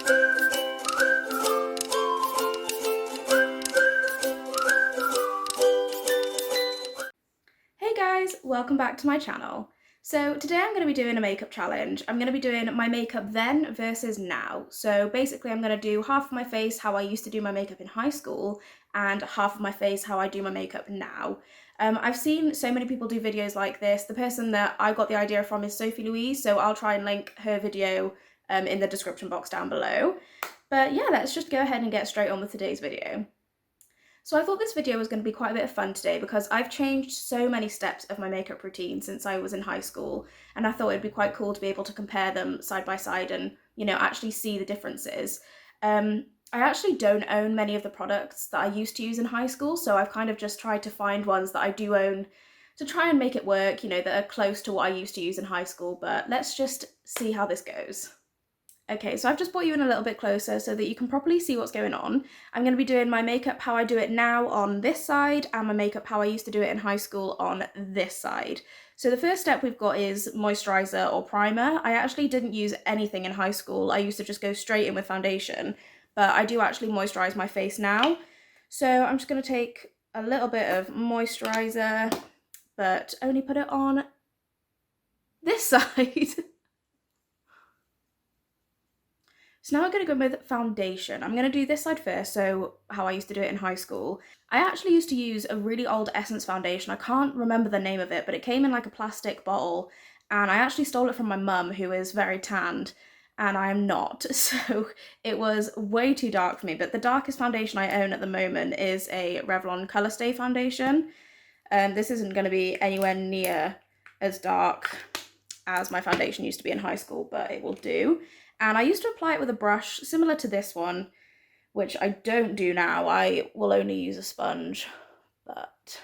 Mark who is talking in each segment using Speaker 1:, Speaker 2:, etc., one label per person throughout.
Speaker 1: Hey guys, welcome back to my channel. So today I'm going to be doing a makeup challenge. I'm going to be doing my makeup then versus now. So basically I'm going to do half of my face how I used to do my makeup in high school and half of my face how I do my makeup now. I've seen so many people do videos like this. The person that I got the idea from is Sophie Louise, so I'll try and link her video in the description box down below. But yeah, let's just go ahead and get straight on with today's video. So I thought this video was going to be quite a bit of fun today because I've changed so many steps of my makeup routine since I was in high school, and I thought it'd be quite cool to be able to compare them side by side and, you know, actually see the differences. I actually don't own many of the products that I used to use in high school, so I've kind of just tried to find ones that I do own to try and make it work, you know, that are close to what I used to use in high school, but let's just see how this goes. Okay, so I've just brought you in a little bit closer so that you can properly see what's going on. I'm going to be doing my makeup how I do it now on this side and my makeup how I used to do it in high school on this side. So the first step we've got is moisturizer or primer. I actually didn't use anything in high school. I used to just go straight in with foundation, but I do actually moisturize my face now. So I'm just going to take a little bit of moisturizer, but only put it on this side. So now we're going to go with foundation. I'm going to do this side first, so how I used to do it in high school. I actually used to use a really old Essence foundation. I can't remember the name of it, but it came in like a plastic bottle, and I actually stole it from my mum, who is very tanned, and I am not, so it was way too dark for me. But the darkest foundation I own at the moment is a Revlon Colour Stay foundation. This isn't going to be anywhere near as dark as my foundation used to be in high school, but it will do. And I used to apply it with a brush similar to this one, which I don't do now. I will only use a sponge. But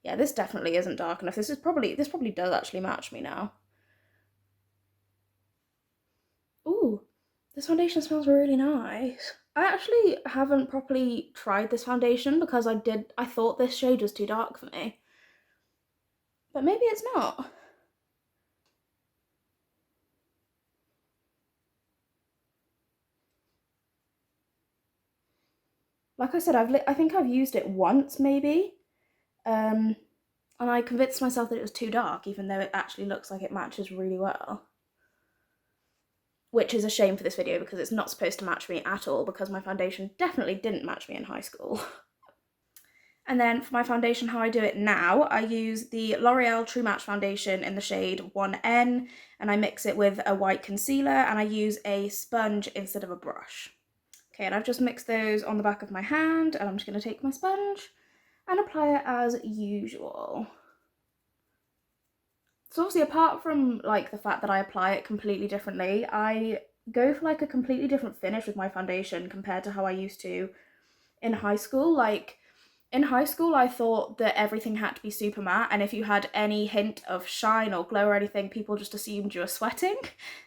Speaker 1: yeah, this definitely isn't dark enough. This probably does actually match me now. Ooh, this foundation smells really nice. I actually haven't properly tried this foundation because I thought this shade was too dark for me. But maybe it's not. Like I said, I think I've used it once, maybe, and I convinced myself that it was too dark, even though it actually looks like it matches really well. Which is a shame for this video because it's not supposed to match me at all, because my foundation definitely didn't match me in high school. And then for my foundation, how I do it now, I use the L'Oreal True Match foundation in the shade 1N, and I mix it with a white concealer, and I use a sponge instead of a brush. Okay, and I've just mixed those on the back of my hand, and I'm just going to take my sponge and apply it as usual. So obviously, apart from like the fact that I apply it completely differently, I go for like a completely different finish with my foundation compared to how I used to in high school. Like, in high school, I thought that everything had to be super matte, and if you had any hint of shine or glow or anything, people just assumed you were sweating.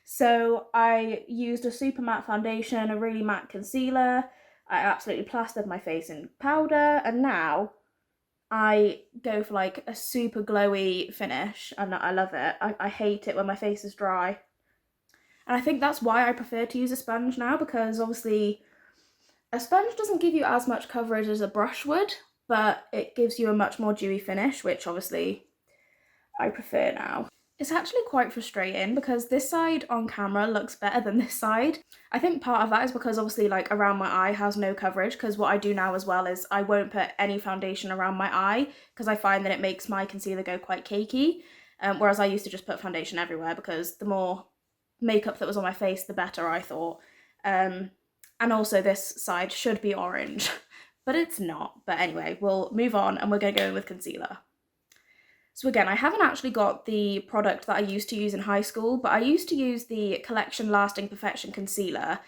Speaker 1: So I used a super matte foundation, a really matte concealer. I absolutely plastered my face in powder, and now I go for like a super glowy finish, and I love it. I hate it when my face is dry. And I think that's why I prefer to use a sponge now, because obviously a sponge doesn't give you as much coverage as a brush would, but it gives you a much more dewy finish, which obviously I prefer now. It's actually quite frustrating because this side on camera looks better than this side. I think part of that is because obviously like around my eye has no coverage, because what I do now as well is I won't put any foundation around my eye because I find that it makes my concealer go quite cakey, whereas I used to just put foundation everywhere because the more makeup that was on my face, the better, I thought. And also this side should be orange. But it's not. But anyway, we'll move on and we're going to go in with concealer. So again, I haven't actually got the product that I used to use in high school, but I used to use the Collection Lasting Perfection Concealer,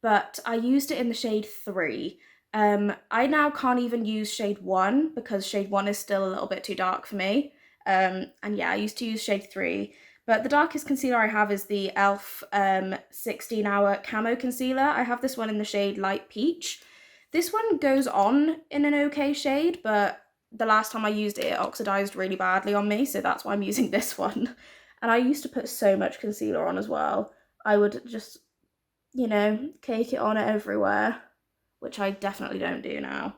Speaker 1: but I used it in the shade 3. I now can't even use shade 1 because shade 1 is still a little bit too dark for me. And yeah, I used to use shade 3. But the darkest concealer I have is the e.l.f. 16-Hour Camo Concealer. I have this one in the shade Light Peach. This one goes on in an okay shade, but the last time I used it, it oxidized really badly on me, so that's why I'm using this one. And I used to put so much concealer on as well. I would just you know, cake it on everywhere, which I definitely don't do now.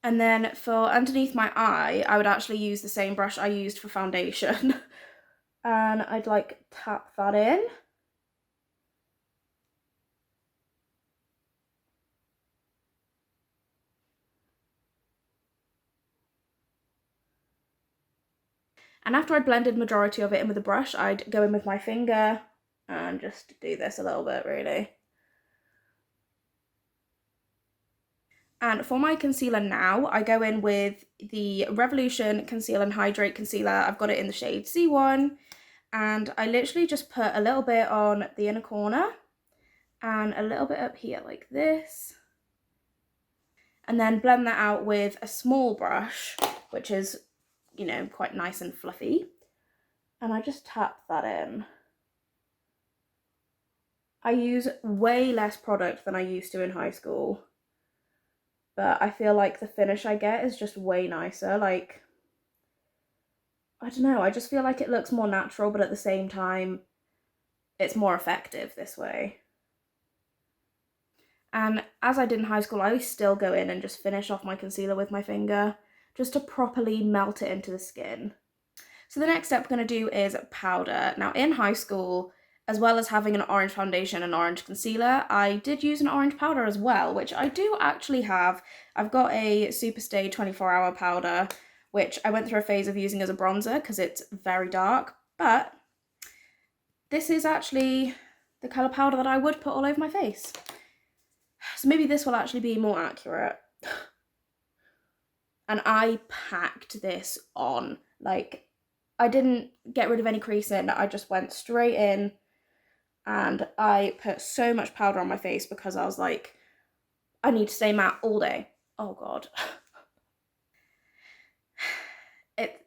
Speaker 1: And then for underneath my eye, I would actually use the same brush I used for foundation. And I'd like tap that in. And after I'd blended majority of it in with a brush, I'd go in with my finger and just do this a little bit, really. And for my concealer now, I go in with the Revolution Conceal and Hydrate Concealer. I've got it in the shade C1. And I literally just put a little bit on the inner corner and a little bit up here like this. And then blend that out with a small brush, which is, you know, quite nice and fluffy. And I just tap that in. I use way less product than I used to in high school, but I feel like the finish I get is just way nicer. Like, I don't know, I just feel like it looks more natural, but at the same time, it's more effective this way. And as I did in high school, I still go in and just finish off my concealer with my finger, just to properly melt it into the skin. So the next step we're going to do is powder. Now in high school, as well as having an orange foundation and orange concealer, I did use an orange powder as well, which I do actually have. I've got a Superstay 24-hour powder, which I went through a phase of using as a bronzer because it's very dark, but this is actually the colour powder that I would put all over my face. So maybe this will actually be more accurate. And I packed this on. Like, I didn't get rid of any creasing, I just went straight in and I put so much powder on my face because I was like, I need to stay matte all day. Oh god.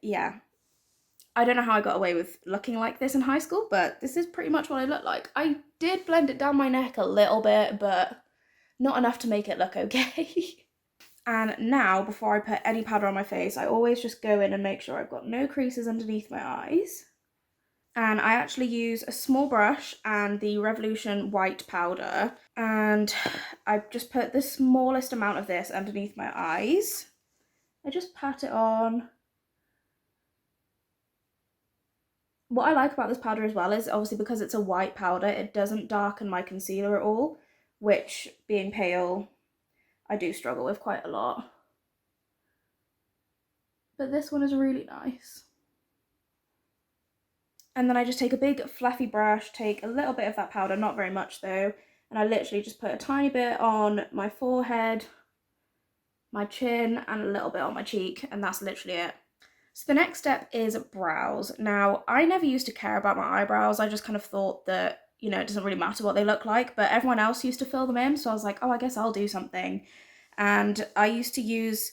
Speaker 1: Yeah. I don't know how I got away with looking like this in high school, but this is pretty much what I look like. I did blend it down my neck a little bit, but not enough to make it look okay. And now, before I put any powder on my face, I always just go in and make sure I've got no creases underneath my eyes. And I actually use a small brush and the Revolution white powder. And I just put the smallest amount of this underneath my eyes. I just pat it on. What I like about this powder as well is obviously because it's a white powder, it doesn't darken my concealer at all, which, being pale, I do struggle with quite a lot. But this one is really nice. And then I just take a big fluffy brush, take a little bit of that powder, not very much though, and I literally just put a tiny bit on my forehead, my chin, and a little bit on my cheek, and that's literally it. So the next step is brows. Now, I never used to care about my eyebrows. I just kind of thought that, you know, it doesn't really matter what they look like, but everyone else used to fill them in, so I was like, oh, I guess I'll do something. And I used to use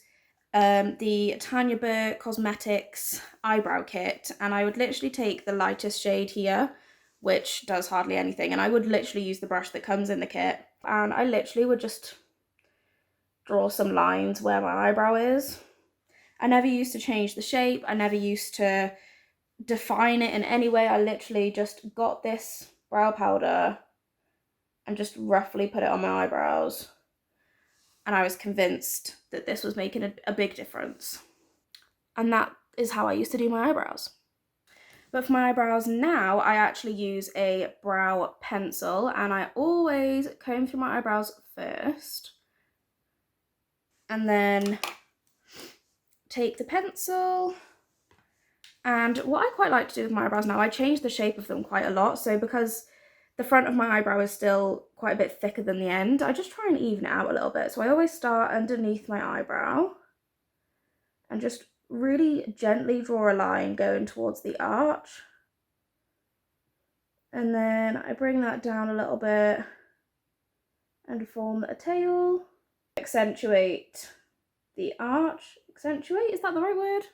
Speaker 1: the Tanya Burr Cosmetics eyebrow kit, and I would literally take the lightest shade here, which does hardly anything, and I would literally use the brush that comes in the kit, and I literally would just draw some lines where my eyebrow is. I never used to change the shape, I never used to define it in any way. I literally just got this brow powder and just roughly put it on my eyebrows, and I was convinced that this was making a big difference. And that is how I used to do my eyebrows. But for my eyebrows now, I actually use a brow pencil, and I always comb through my eyebrows first. And then take the pencil. And what I quite like to do with my eyebrows now, I change the shape of them quite a lot. So because the front of my eyebrow is still quite a bit thicker than the end, I just try and even it out a little bit. So I always start underneath my eyebrow and just really gently draw a line going towards the arch. And then I bring that down a little bit and form a tail. Accentuate the arch. Accentuate, is that the right word?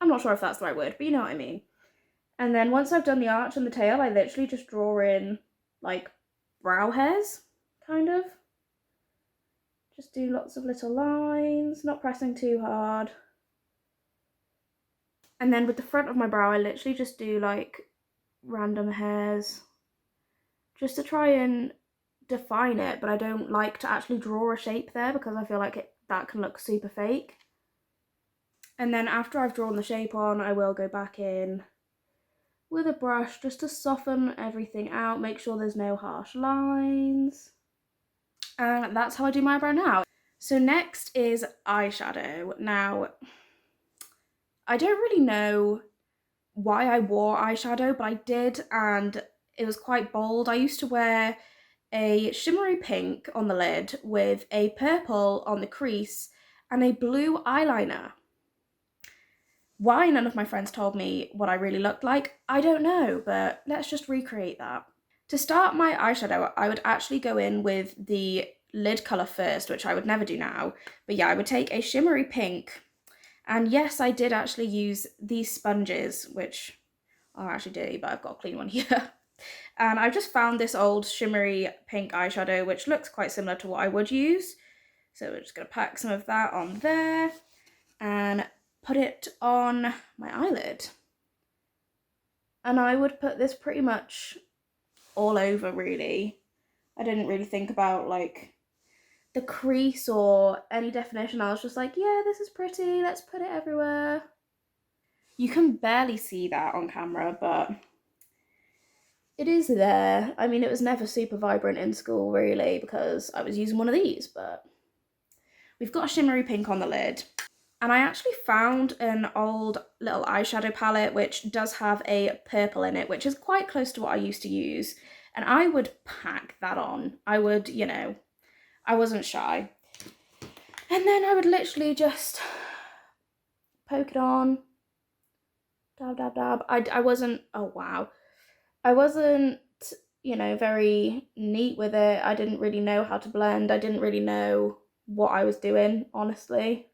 Speaker 1: I'm not sure if that's the right word, but you know what I mean. And then once I've done the arch and the tail, I literally just draw in like brow hairs, kind of. Just do lots of little lines, not pressing too hard. And then with the front of my brow, I literally just do like random hairs just to try and define it, but I don't like to actually draw a shape there because I feel like that can look super fake. And then after I've drawn the shape on, I will go back in with a brush just to soften everything out, make sure there's no harsh lines. And that's how I do my eyebrow now. So next is eyeshadow. Now, I don't really know why I wore eyeshadow, but I did, and it was quite bold. I used to wear a shimmery pink on the lid with a purple on the crease and a blue eyeliner. Why none of my friends told me what I really looked like, I don't know, but let's just recreate that. To start my eyeshadow, I would actually go in with the lid colour first, which I would never do now. But yeah, I would take a shimmery pink. And yes, I did actually use these sponges, which are actually dirty, but I've got a clean one here. And I just found this old shimmery pink eyeshadow, which looks quite similar to what I would use. So we're just going to pack some of that on there and put it on my eyelid. And I would put this pretty much all over, really. I didn't really think about like the crease or any definition. I was just like, yeah, this is pretty, let's put it everywhere. You can barely see that on camera, but it is there. I mean, it was never super vibrant in school, really, because I was using one of these, but we've got a shimmery pink on the lid. And I actually found an old little eyeshadow palette which does have a purple in it, which is quite close to what I used to use. And I would pack that on. I would, you know, I wasn't shy. And then I would literally just poke it on. Dab, dab, dab. I wasn't, oh wow. I wasn't, you know, very neat with it. I didn't really know how to blend. I didn't really know what I was doing, honestly.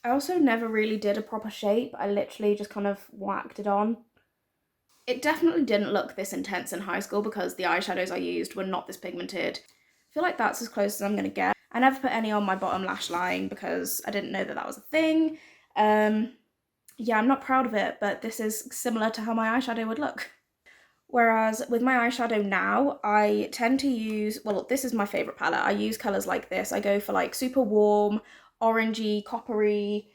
Speaker 1: I also never really did a proper shape. I literally just kind of whacked it on. It definitely didn't look this intense in high school because the eyeshadows I used were not this pigmented. I feel like that's as close as I'm going to get. I never put any on my bottom lash line because I didn't know that that was a thing. Yeah, I'm not proud of it, but this is similar to how my eyeshadow would look. Whereas with my eyeshadow now, I tend to use, well, this is my favourite palette. I use colours like this. I go for like super warm, orangey, coppery,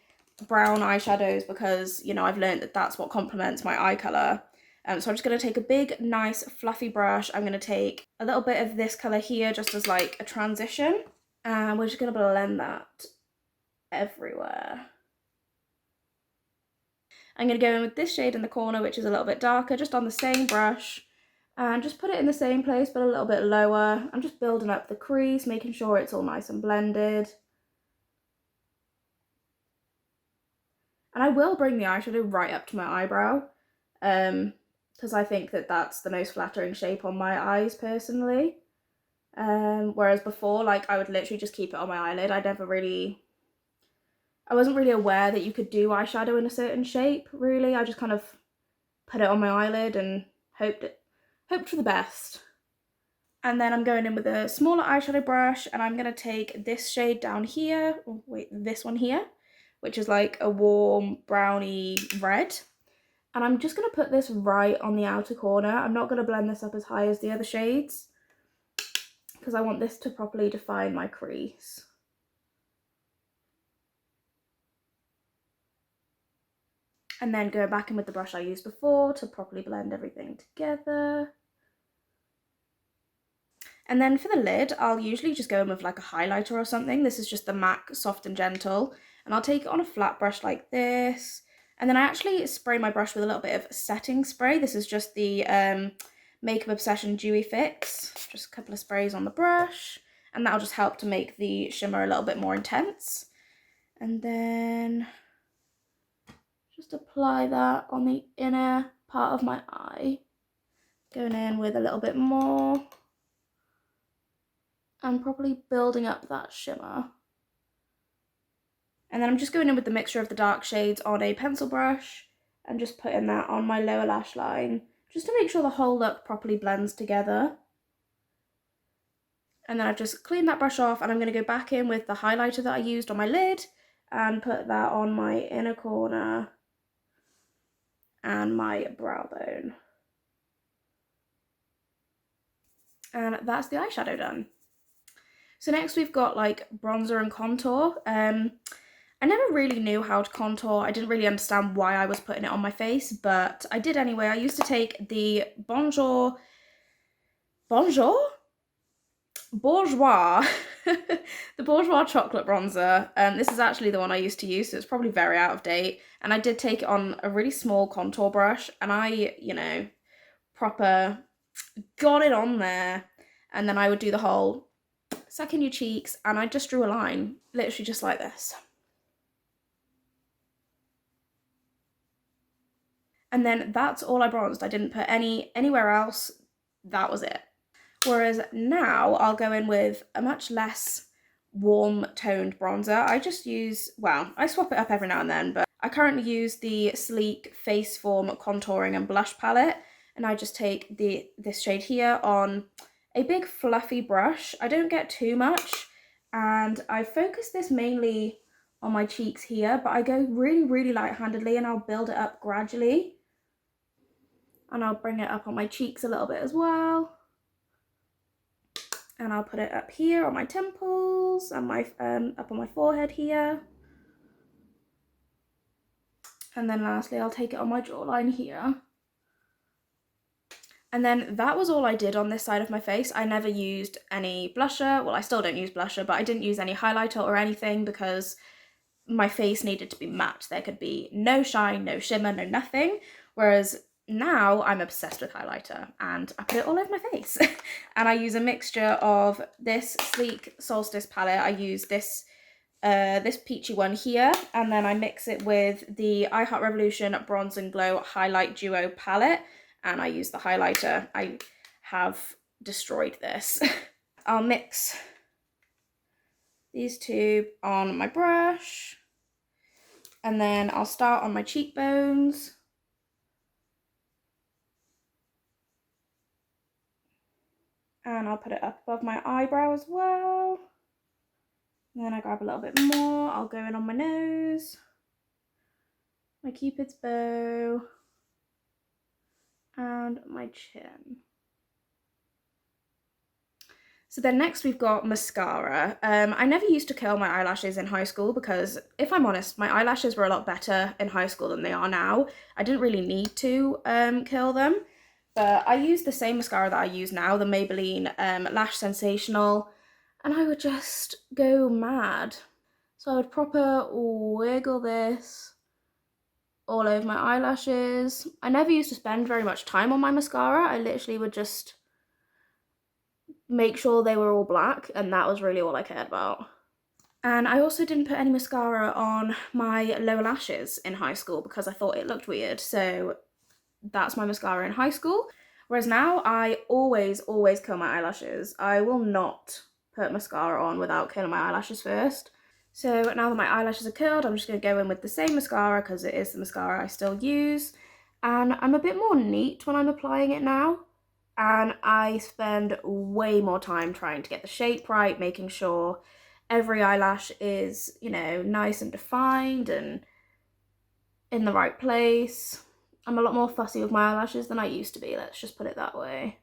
Speaker 1: brown eyeshadows because, you know, I've learned that that's what complements my eye colour. So I'm just going to take a big, nice, fluffy brush. I'm going to take a little bit of this colour here just as like a transition. And we're just going to blend that everywhere. I'm going to go in with this shade in the corner, which is a little bit darker, just on the same brush. And just put it in the same place, but a little bit lower. I'm just building up the crease, making sure it's all nice and blended. And I will bring the eyeshadow right up to my eyebrow, because I think that that's the most flattering shape on my eyes, personally. Whereas before, like, I would literally just keep it on my eyelid. I wasn't really aware that you could do eyeshadow in a certain shape, really. I just kind of put it on my eyelid and hoped for the best. And then I'm going in with a smaller eyeshadow brush and I'm going to take this shade down here, oh wait, this one here, which is like a warm browny red. And I'm just going to put this right on the outer corner. I'm not going to blend this up as high as the other shades because I want this to properly define my crease. And then go back in with the brush I used before to properly blend everything together. And then for the lid, I'll usually just go in with like a highlighter or something. This is just the MAC Soft and Gentle. And I'll take it on a flat brush like this. And then I actually spray my brush with a little bit of setting spray. This is just the Makeup Obsession Dewy Fix. Just a couple of sprays on the brush. And that'll just help to make the shimmer a little bit more intense. And then just apply that on the inner part of my eye. Going in with a little bit more. And properly building up that shimmer. And then I'm just going in with the mixture of the dark shades on a pencil brush and just putting that on my lower lash line just to make sure the whole look properly blends together. And then I've just cleaned that brush off and I'm going to go back in with the highlighter that I used on my lid and put that on my inner corner and my brow bone. And that's the eyeshadow done. So next we've got like bronzer and contour. I never really knew how to contour. I didn't really understand why I was putting it on my face, but I did anyway. I used to take the Bourjois, the Bourjois chocolate bronzer. This is actually the one I used to use, so it's probably very out of date. And I did take it on a really small contour brush, and I, you know, proper got it on there. And then I would do the whole suck in your cheeks, and I just drew a line, literally just like this. And then that's all I bronzed. I didn't put anywhere else. That was it. Whereas now I'll go in with a much less warm toned bronzer. I just use, well, I swap it up every now and then, but I currently use the Sleek Face Form Contouring and Blush Palette, and I just take this shade here on a big fluffy brush. I don't get too much, and I focus this mainly on my cheeks here, but I go really, really light-handedly, and I'll build it up gradually. And I'll bring it up on my cheeks a little bit as well. And I'll put it up here on my temples and my up on my forehead here. And then lastly, I'll take it on my jawline here. And then that was all I did on this side of my face. I never used any blusher. Well, I still don't use blusher, but I didn't use any highlighter or anything because my face needed to be matte. There could be no shine, no shimmer, no nothing. Whereas now I'm obsessed with highlighter, and I put it all over my face. And I use a mixture of this Sleek Solstice palette. I use this peachy one here, and then I mix it with the I Heart Revolution Bronze and Glow Highlight Duo palette, and I use the highlighter. I have destroyed this. I'll mix these two on my brush, and then I'll start on my cheekbones. And I'll put it up above my eyebrow as well. And then I grab a little bit more. I'll go in on my nose, my cupid's bow, and my chin. So then next we've got mascara. I never used to curl my eyelashes in high school because, if I'm honest, my eyelashes were a lot better in high school than they are now. I didn't really need to curl them. But I use the same mascara that I use now, the Maybelline Lash Sensational, and I would just go mad. So I would proper wiggle this all over my eyelashes. I never used to spend very much time on my mascara. I literally would just make sure they were all black, and that was really all I cared about. And I also didn't put any mascara on my lower lashes in high school because I thought it looked weird, so that's my mascara in high school. Whereas now I always curl my eyelashes. I will not put mascara on without curling my eyelashes first. So now that my eyelashes are curled, I'm just going to go in with the same mascara because it is the mascara I still use. And I'm a bit more neat when I'm applying it now. And I spend way more time trying to get the shape right, making sure every eyelash is, you know, nice and defined and in the right place. I'm a lot more fussy with my eyelashes than I used to be, let's just put it that way.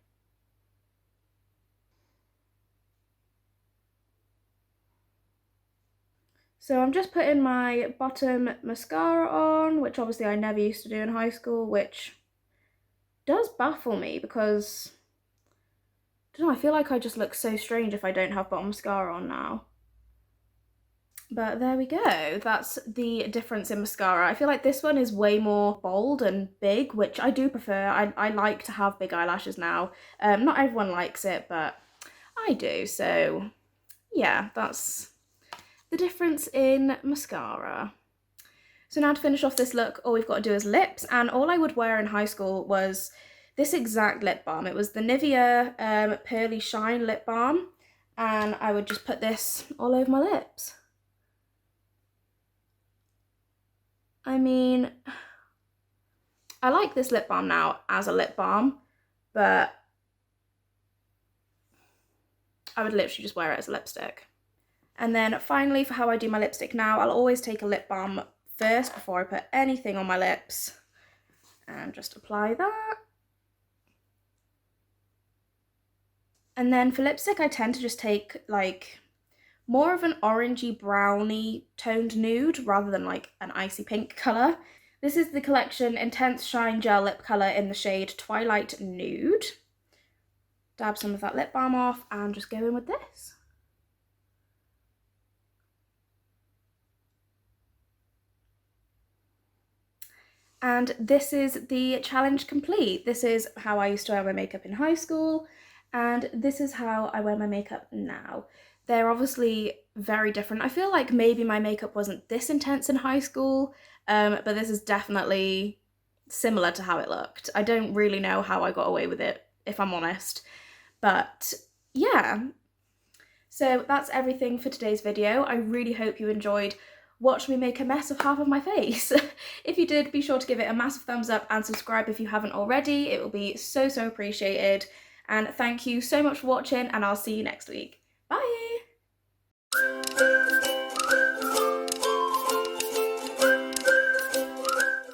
Speaker 1: So I'm just putting my bottom mascara on, which obviously I never used to do in high school, which does baffle me because, I don't know, I feel like I just look so strange if I don't have bottom mascara on now. But there we go, that's the difference in mascara. I feel like this one is way more bold and big, which I do prefer. I like to have big eyelashes now. Not everyone likes it, but I do, so yeah, that's the difference in mascara. So now to finish off this look, all we've got to do is lips, and all I would wear in high school was this exact lip balm. It was the Nivea Pearly Shine lip balm, and I would just put this all over my lips. I mean, I like this lip balm now as a lip balm, but I would literally just wear it as a lipstick. And then finally, for how I do my lipstick now, I'll always take a lip balm first before I put anything on my lips, and just apply that. And then for lipstick, I tend to just take like more of an orangey browny toned nude rather than like an icy pink colour. This is the collection Intense Shine Gel Lip Colour in the shade Twilight Nude. Dab some of that lip balm off and just go in with this. And this is the challenge complete. This is how I used to wear my makeup in high school, and this is how I wear my makeup now. They're obviously very different. I feel like maybe my makeup wasn't this intense in high school, but this is definitely similar to how it looked. I don't really know how I got away with it, if I'm honest. But yeah, so that's everything for today's video. I really hope you enjoyed watching me make a mess of half of my face. If you did, be sure to give it a massive thumbs up and subscribe if you haven't already. It will be so appreciated. And thank you so much for watching, and I'll see you next week. Bye!